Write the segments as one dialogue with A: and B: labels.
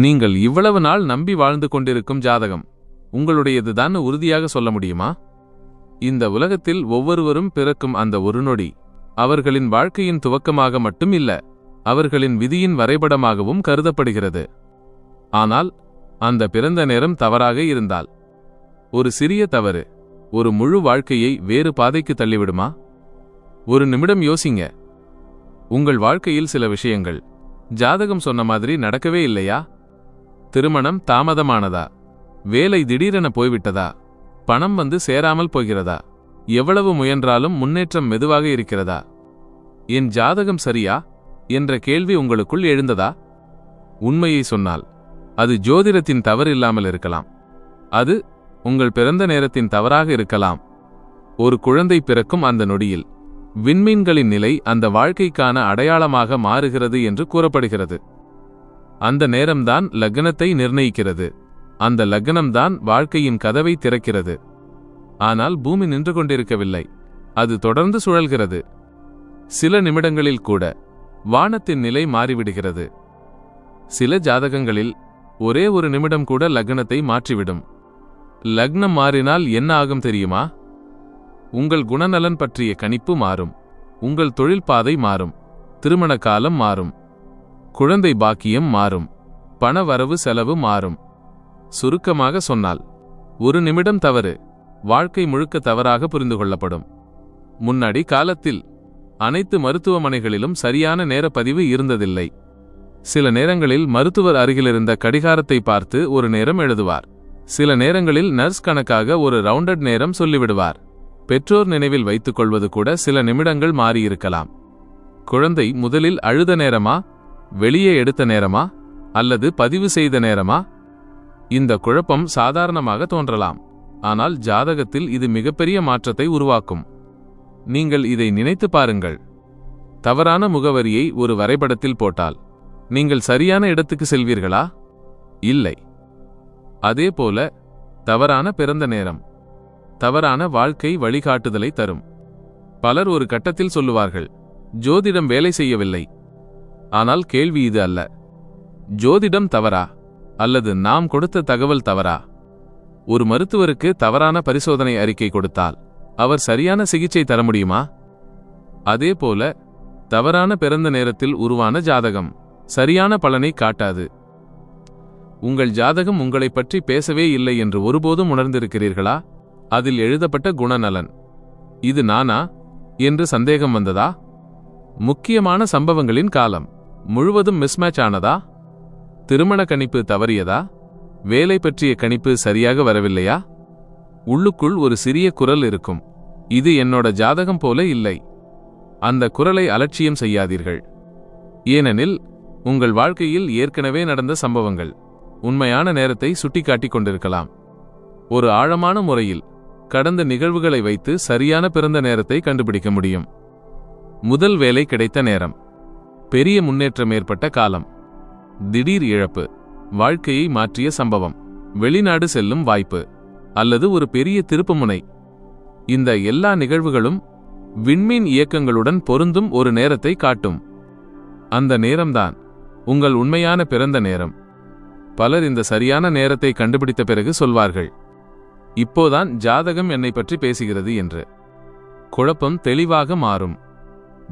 A: நீங்கள் இவ்வளவு நாள் நம்பி வாழ்ந்து கொண்டிருக்கும் ஜாதகம் உங்களுடையதுதான் உறுதியாக சொல்ல முடியுமா? இந்த உலகத்தில் ஒவ்வொருவரும் பிறக்கும் அந்த ஒரு நொடி அவர்களின் வாழ்க்கையின் துவக்கமாக மட்டும் இல்ல, அவர்களின் விதியின் வரைபடமாகவும் கருதப்படுகிறது. ஆனால் அந்த பிறந்த நேரம் தவறாக இருந்தால், ஒரு சிறிய தவறு ஒரு முழு வாழ்க்கையை வேறு பாதைக்கு தள்ளிவிடுமா? ஒரு நிமிடம் யோசிங்க. உங்கள் வாழ்க்கையில் சில விஷயங்கள் ஜாதகம் சொன்ன மாதிரி நடக்கவே இல்லையா? திருமணம் தாமதமானதா? வேலை திடீரென போய்விட்டதா? பணம் வந்து சேராமல் போகிறதா? எவ்வளவு முயன்றாலும் முன்னேற்றம் மெதுவாக இருக்கிறதா? என் ஜாதகம் சரியா என்ற கேள்வி உங்களுக்குள் எழுந்ததா? உண்மையை சொன்னால் அது ஜோதிடத்தின் தவறு இல்லாமல் இருக்கலாம். அது உங்கள் பிறந்த நேரத்தின் தவறாக இருக்கலாம். ஒரு குழந்தை பிறக்கும் அந்த நொடியில் விண்மீன்களின் நிலை அந்த வாழ்க்கைக்கான அடையாளமாக மாறுகிறது என்று கூறப்படுகிறது. அந்த நேரம்தான் லக்னத்தை நிர்ணயிக்கிறது. அந்த லக்னம்தான் வாழ்க்கையின் கதவை திறக்கிறது. ஆனால் பூமி நின்று கொண்டிருக்கவில்லை, அது தொடர்ந்து சுழல்கிறது. சில நிமிடங்களில் கூட வானத்தின் நிலை மாறிவிடுகிறது. சில ஜாதகங்களில் ஒரே ஒரு நிமிடம் கூட லக்னத்தை மாற்றிவிடும். லக்னம் மாறினால் என்ன ஆகும் தெரியுமா? உங்கள் குணநலன் பற்றிய கணிப்பு மாறும், உங்கள் தொழில் பாதை மாறும், திருமண காலம் மாறும், குழந்தை பாக்கியம் மாறும், பண வரவு செலவு மாறும். சுருக்கமாக சொன்னால், ஒரு நிமிடம் தவறு வாழ்க்கை முழுக்க தவறாக புரிந்து கொள்ளப்படும். முன்னாடி காலத்தில் அனைத்து மருத்துவமனைகளிலும் சரியான நேரப்பதிவு இருந்ததில்லை. சில நேரங்களில் மருத்துவர் அருகிலிருந்த கடிகாரத்தை பார்த்து ஒரு நேரம் எழுதுவார். சில நேரங்களில் நர்ஸ் கணக்காக ஒரு ரவுண்டட் நேரம் சொல்லிவிடுவார். பெற்றோர் நினைவில் வைத்துக் கொள்வது கூட சில நிமிடங்கள் மாறியிருக்கலாம். குழந்தை முதலில் அழுத நேரமா, வெளியே எடுத்த நேரமா, அல்லது பதிவு செய்த நேரமா? இந்த குழப்பம் சாதாரணமாக தோன்றலாம், ஆனால் ஜாதகத்தில் இது மிகப்பெரிய மாற்றத்தை உருவாக்கும். நீங்கள் இதை நினைத்து பாருங்கள். தவறான முகவரியை ஒரு வரைபடத்தில் போட்டால் நீங்கள் சரியான இடத்துக்கு செல்வீர்களா? இல்லை. அதேபோல தவறான பிறந்த நேரம் தவறான வாழ்க்கை வழிகாட்டுதலை தரும். பலர் ஒரு கட்டத்தில் சொல்லுவார்கள், ஜோதிடம் வேலை செய்யவில்லை. ஆனால் கேள்வி இது அல்ல. ஜோதிடம் தவறா அல்லது நாம் கொடுத்த தகவல் தவறா? ஒரு மருத்துவருக்கு தவறான பரிசோதனை அறிக்கை கொடுத்தால் அவர் சரியான சிகிச்சை தர முடியுமா? அதேபோல தவறான பிறந்த நேரத்தில் உருவான ஜாதகம் சரியான பலனை காட்டாது. உங்கள் ஜாதகம் உங்களை பற்றி பேசவே இல்லை என்று ஒருபோதும் உணர்ந்திருக்கிறீர்களா? அதில் எழுதப்பட்ட குணநலன் இது நானா என்று சந்தேகம் வந்ததா? முக்கியமான சம்பவங்களின் காலம் முழுவதும் மிஸ்மேட்ச் ஆனதா? திருமண கணிப்பு தவறியதா? வேலை பற்றிய கணிப்பு சரியாக வரவில்லையா? உள்ளுக்குள் ஒரு சிறிய குரல் இருக்கும், இது என்னோட ஜாதகம் போல இல்லை. அந்த குரலை அலட்சியம் செய்யாதீர்கள். ஏனெனில் உங்கள் வாழ்க்கையில் ஏற்கனவே நடந்த சம்பவங்கள் உண்மையான நேரத்தை சுட்டிக்காட்டிக் கொண்டிருக்கலாம். ஒரு ஆழமான முறையில் கடந்த நிகழ்வுகளை வைத்து சரியான பிறந்த நேரத்தை கண்டுபிடிக்க முடியும். முதல் வேலை கிடைத்த நேரம், பெரிய முன்னேற்றம் ஏற்பட்ட காலம், திடீர் இழப்பு, வாழ்க்கையை மாற்றிய சம்பவம், வெளிநாடு செல்லும் வாய்ப்பு, அல்லது ஒரு பெரிய திருப்புமுனை. இந்த எல்லா நிகழ்வுகளும் விண்மீன் இயக்கங்களுடன் பொருந்தும் ஒரு நேரத்தை காட்டும். அந்த நேரம்தான் உங்கள் உண்மையான பிறந்த நேரம். பலர் இந்த சரியான நேரத்தை கண்டுபிடித்த பிறகு சொல்வார்கள், இப்போதான் ஜாதகம் என்னை பற்றி பேசுகிறது என்று. குழப்பம் தெளிவாக மாறும்,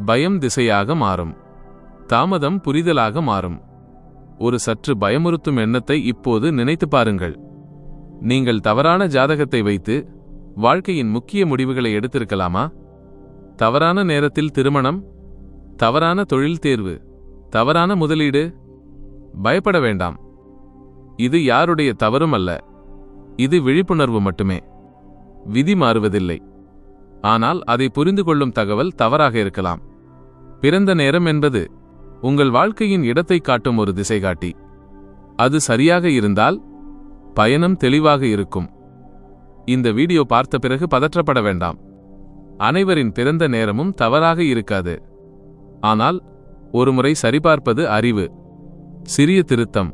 A: பயம் திசையாக மாறும், தாமதம் புரிதலாக மாறும். ஒரு சற்று பயமுறுத்தும் எண்ணத்தை இப்போது நினைத்து பாருங்கள். நீங்கள் தவறான ஜாதகத்தை வைத்து வாழ்க்கையின் முக்கிய முடிவுகளை எடுத்திருக்கலாமா? தவறான நேரத்தில் திருமணம், தவறான தொழில் தேர்வு, தவறான முதலீடு. பயப்பட வேண்டாம். இது யாருடைய தவறும் அல்ல. இது விழிப்புணர்வு மட்டுமே. விதி மாறுவதில்லை, ஆனால் அதை புரிந்து கொள்ளும் தகவல் தவறாக இருக்கலாம். பிறந்த நேரம் என்பது உங்கள் வாழ்க்கையின் இடத்தை காட்டும் ஒரு திசைகாட்டி. அது சரியாக இருந்தால் பயணம் தெளிவாக இருக்கும். இந்த வீடியோ பார்த்த பிறகு பதற்றப்பட வேண்டாம். அனைவரின் பிறந்த நேரமும் தவறாக இருக்காது. ஆனால் ஒருமுறை சரிபார்ப்பது அறிவு. சிறிய திருத்தம்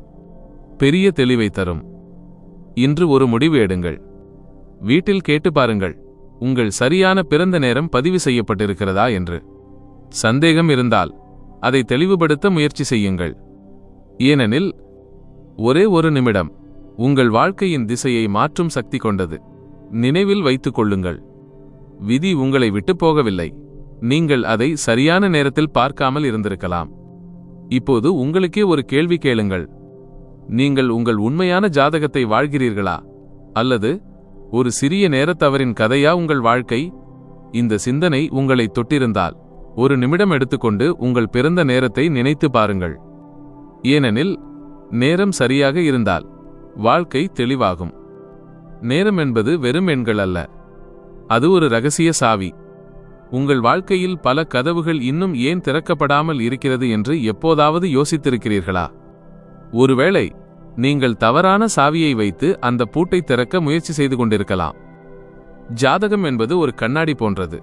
A: பெரிய தெளிவை தரும். இன்று ஒரு முடிவு எடுங்கள். வீட்டில் கேட்டு பாருங்கள், உங்கள் சரியான பிறந்த நேரம் பதிவு செய்யப்பட்டிருக்கிறதா என்று. சந்தேகம் இருந்தால் அதை தெளிவுபடுத்த முயற்சி செய்யுங்கள். ஏனெனில் ஒரே ஒரு நிமிடம் உங்கள் வாழ்க்கையின் திசையை மாற்றும் சக்தி கொண்டது. நினைவில் வைத்துக் கொள்ளுங்கள், விதி உங்களை விட்டு போகவில்லை. நீங்கள் அதை சரியான நேரத்தில் பார்க்காமல் இருந்திருக்கலாம். இப்போது உங்களுக்கே ஒரு கேள்வி கேளுங்கள். நீங்கள் உங்கள் உண்மையான ஜாதகத்தை வாழ்கிறீர்களா, அல்லது ஒரு சிறிய நேரத்தவரின் கதையா உங்கள் வாழ்க்கை? இந்த சிந்தனை உங்களை தொட்டிருந்தால் ஒரு நிமிடம் எடுத்துக்கொண்டு உங்கள் பிறந்த நேரத்தை நினைத்து பாருங்கள். ஏனெனில் நேரம் சரியாக இருந்தால் வாழ்க்கை தெளிவாகும். நேரம் என்பது வெறும் எண்கள் அல்ல, அது ஒரு இரகசிய சாவி. உங்கள் வாழ்க்கையில் பல கதவுகள் இன்னும் ஏன் திறக்கப்படாமல் இருக்கிறது என்று எப்போதாவது யோசித்திருக்கிறீர்களா? ஒருவேளை நீங்கள் தவறான சாவியை வைத்து அந்த பூட்டை திறக்க முயற்சி செய்து கொண்டிருக்கலாம். ஜாதகம் என்பது ஒரு கண்ணாடி போன்றது.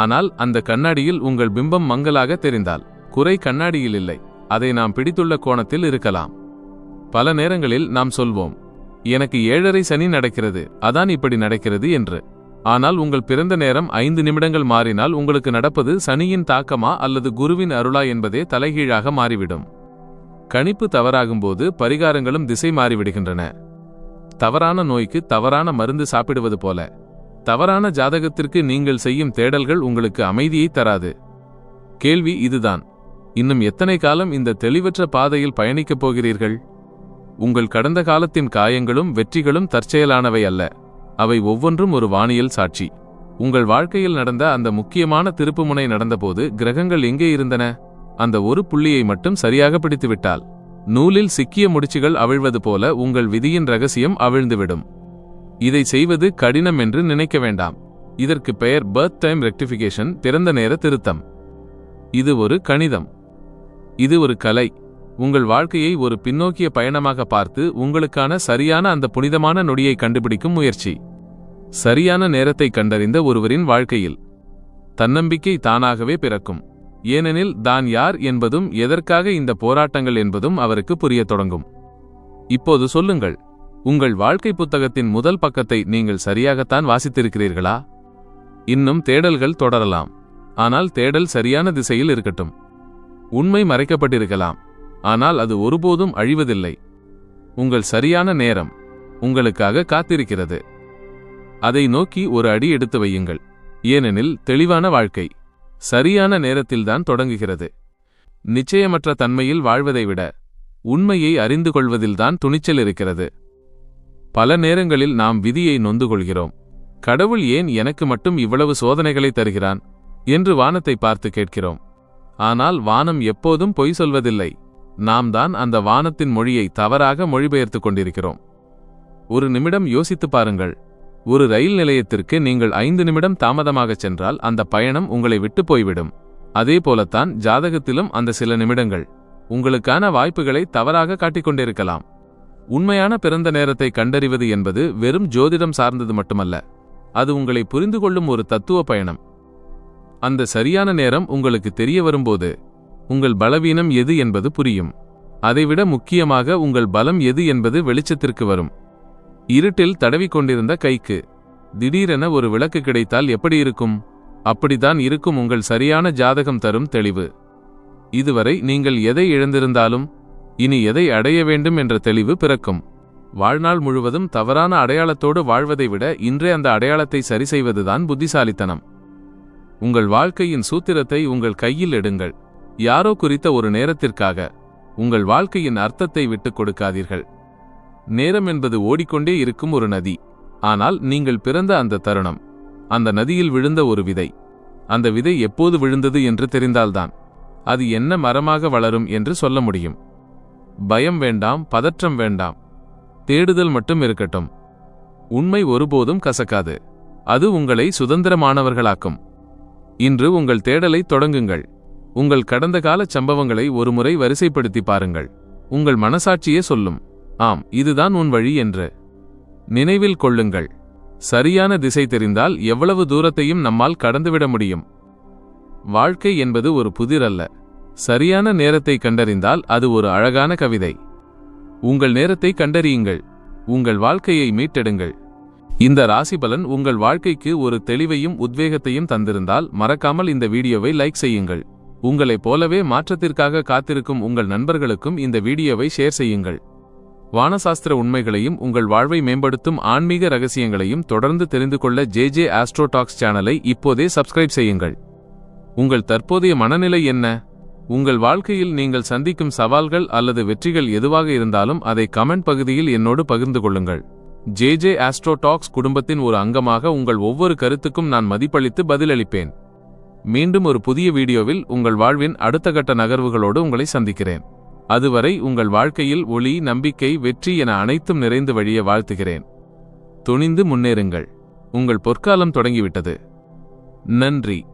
A: ஆனால் அந்த கண்ணாடியில் உங்கள் பிம்பம் மங்கலாக தெரிந்தால் குறை கண்ணாடியில் இல்லை, அதை நாம் பிடித்துள்ள கோணத்தில் இருக்கலாம். பல நேரங்களில் நாம் சொல்வோம், எனக்கு 7:30 சனி நடக்கிறது, அதான் இப்படி நடக்கிறது என்று. ஆனால் உங்கள் பிறந்த நேரம் 5 நிமிடங்கள் மாறினால் உங்களுக்கு நடப்பது சனியின் தாக்கமா அல்லது குருவின் அருளா என்பதே தலைகீழாக மாறிவிடும். கணிப்பு தவறாகும்போது பரிகாரங்களும் திசை மாறிவிடுகின்றன. தவறான நோய்க்கு தவறான மருந்து சாப்பிடுவது போல, தவறான ஜாதகத்திற்கு நீங்கள் செய்யும் தேடல்கள் உங்களுக்கு அமைதியை தராது. கேள்வி இதுதான், இன்னும் எத்தனை காலம் இந்த தெளிவற்ற பாதையில் பயணிக்கப் போகிறீர்கள்? உங்கள் கடந்த காலத்தின் காயங்களும் வெற்றிகளும் தற்செயலானவை அல்ல, அவை ஒவ்வொன்றும் ஒரு வானியல் சாட்சி. உங்கள் வாழ்க்கையில் நடந்த அந்த முக்கியமான திருப்புமுனை நடந்தபோது கிரகங்கள் எங்கே இருந்தன? அந்த ஒரு புள்ளியை மட்டும் சரியாக பிடித்துவிட்டால் நூலில் சிக்கிய முடிச்சுகள் அவிழ்வது போல உங்கள் விதியின் ரகசியம் அவிழ்ந்துவிடும். இதை செய்வது கடினம் என்று நினைக்க வேண்டாம். இதற்கு பெயர் பர்த் டைம் ரெக்டிஃபிகேஷன், பிறந்த நேர திருத்தம். இது ஒரு கணிதம், இது ஒரு கலை. உங்கள் வாழ்க்கையை ஒரு பின்னோக்கிய பயணமாக பார்த்து உங்களுக்கான சரியான அந்த புனிதமான நொடியை கண்டுபிடிக்கும் முயற்சி. சரியான நேரத்தை கண்டறிந்த ஒருவரின் வாழ்க்கையில் தன்னம்பிக்கை தானாகவே பிறக்கும். ஏனெனில் தான் யார் என்பதும் எதற்காக இந்த போராட்டங்கள் என்பதும் அவருக்கு புரியத் தொடங்கும். இப்போது சொல்லுங்கள், உங்கள் வாழ்க்கை புத்தகத்தின் முதல் பக்கத்தை நீங்கள் சரியாகத்தான் வாசித்திருக்கிறீர்களா? இன்னும் தேடல்கள் தொடரலாம், ஆனால் தேடல் சரியான திசையில் இருக்கட்டும். உண்மை மறைக்கப்பட்டிருக்கலாம், ஆனால் அது ஒருபோதும் அழிவதில்லை. உங்கள் சரியான நேரம் உங்களுக்காக காத்திருக்கிறது. அதை நோக்கி ஒரு அடி எடுத்து வையுங்கள். ஏனெனில் தெளிவான வாழ்க்கை சரியான நேரத்தில்தான் தொடங்குகிறது. நிச்சயமற்ற தன்மையில் வாழ்வதை விட உண்மையை அறிந்து கொள்வதில்தான் துணிச்சல் இருக்கிறது. பல நேரங்களில் நாம் விதியை நொந்து கொள்கிறோம். கடவுள் ஏன் எனக்கு மட்டும் இவ்வளவு சோதனைகளை தருகிறான் என்று வானத்தை பார்த்து கேட்கிறோம். ஆனால் வானம் எப்போதும் பொய் சொல்வதில்லை. நாம் தான் அந்த வானத்தின் மொழியை தவறாக மொழிபெயர்த்து கொண்டிருக்கிறோம். ஒரு நிமிடம் யோசித்து பாருங்கள். ஒரு ரயில் நிலையத்திற்கு நீங்கள் 5 நிமிடம் தாமதமாக சென்றால் அந்த பயணம் உங்களை விட்டு போய்விடும். அதே போலத்தான் ஜாதகத்திலும் அந்த சில நிமிடங்கள் உங்களுக்கான வாய்ப்புகளை தவறாக காட்டிக்கொண்டிருக்கலாம். உண்மையான பிறந்த நேரத்தை கண்டறிவது என்பது வெறும் ஜோதிடம் சார்ந்தது மட்டுமல்ல, அது உங்களை புரிந்து கொள்ளும் ஒரு தத்துவ பயணம். அந்த சரியான நேரம் உங்களுக்கு தெரிய வரும்போது உங்கள் பலவீனம் எது என்பது புரியும். அதைவிட முக்கியமாக உங்கள் பலம் எது என்பது வெளிச்சத்திற்கு வரும். இருட்டில் தடவிக்கொண்டிருந்த கைக்கு திடீரென ஒரு விளக்கு கிடைத்தால் எப்படி இருக்கும்? அப்படித்தான் இருக்கும் உங்கள் சரியான ஜாதகம் தரும் தெளிவு. இதுவரை நீங்கள் எதை இழந்திருந்தாலும் இனி எதை அடைய வேண்டும் என்ற தெளிவு பிறக்கும். வாழ்நாள் முழுவதும் தவறான அடையாளத்தோடு வாழ்வதை விட இன்றே அந்த அடையாளத்தை சரி செய்வதுதான் புத்திசாலித்தனம். உங்கள் வாழ்க்கையின் சூத்திரத்தை உங்கள் கையில் எடுங்கள். யாரோ குறித்த ஒரு நேரத்திற்காக உங்கள் வாழ்க்கையின் அர்த்தத்தை விட்டுக் கொடுக்காதீர்கள். நேரம் என்பது ஓடிக்கொண்டே இருக்கும் ஒரு நதி. ஆனால் நீங்கள் பிறந்த அந்த தருணம், அந்த நதியில் விழுந்த ஒரு விதை. அந்த விதை எப்போது விழுந்தது என்று தெரிந்தால்தான் அது என்ன மரமாக வளரும் என்று சொல்ல முடியும். பயம் வேண்டாம், பதற்றம் வேண்டாம், தேடுதல் மட்டும் இருக்கட்டும். உண்மை ஒருபோதும் கசக்காது, அது உங்களை சுதந்திரமானவர்களாக்கும். இன்று உங்கள் தேடலை தொடங்குங்கள். உங்கள் கடந்த கால சம்பவங்களை ஒருமுறை வரிசைப்படுத்தி பாருங்கள். உங்கள் மனசாட்சியே சொல்லும், ஆம், இதுதான் உன் வழி என்று. நினைவில் கொள்ளுங்கள், சரியான திசை தெரிந்தால் எவ்வளவு தூரத்தையும் நம்மால் கடந்துவிட முடியும். வாழ்க்கை என்பது ஒரு புதிர் அல்ல. சரியான நேரத்தை கண்டறிந்தால் அது ஒரு அழகான கவிதை. உங்கள் நேரத்தை கண்டறியுங்கள், உங்கள் வாழ்க்கையை மீட்டெடுங்கள். இந்த ராசிபலன் உங்கள் வாழ்க்கைக்கு ஒரு தெளிவையும் உத்வேகத்தையும் தந்திருந்தால் மறக்காமல் இந்த வீடியோவை லைக் செய்யுங்கள். உங்களைப் போலவே மாற்றத்திற்காக காத்திருக்கும் உங்கள் நண்பர்களுக்கும் இந்த வீடியோவை ஷேர் செய்யுங்கள். வானசாஸ்திர உண்மைகளையும் உங்கள் வாழ்வை மேம்படுத்தும் ஆன்மீக ரகசியங்களையும் தொடர்ந்து தெரிந்து கொள்ள ஜே ஆஸ்ட்ரோ டாக்ஸ் சேனலை இப்போதே சப்ஸ்கிரைப் செய்யுங்கள். உங்கள் தற்போதைய மனநிலை என்ன? உங்கள் வாழ்க்கையில் நீங்கள் சந்திக்கும் சவால்கள் அல்லது வெற்றிகள் எதுவாக இருந்தாலும் அதை கமெண்ட் பகுதியில் என்னோடு பகிர்ந்து கொள்ளுங்கள். ஜே ஆஸ்ட்ரோ டாக்ஸ் குடும்பத்தின் ஒரு அங்கமாக உங்கள் ஒவ்வொரு கருத்துக்கும் நான் மதிப்பளித்து பதிலளிப்பேன். மீண்டும் ஒரு புதிய வீடியோவில் உங்கள் வாழ்வின் அடுத்த கட்ட நகர்வுகளோடு உங்களை சந்திக்கிறேன். அதுவரை உங்கள் வாழ்க்கையில் ஒளி, நம்பிக்கை, வெற்றி என அனைத்தும் நிறைந்து வழிய வாழ்த்துகிறேன். துணிந்து முன்னேறுங்கள். உங்கள் பொற்காலம் தொடங்கிவிட்டது. நன்றி.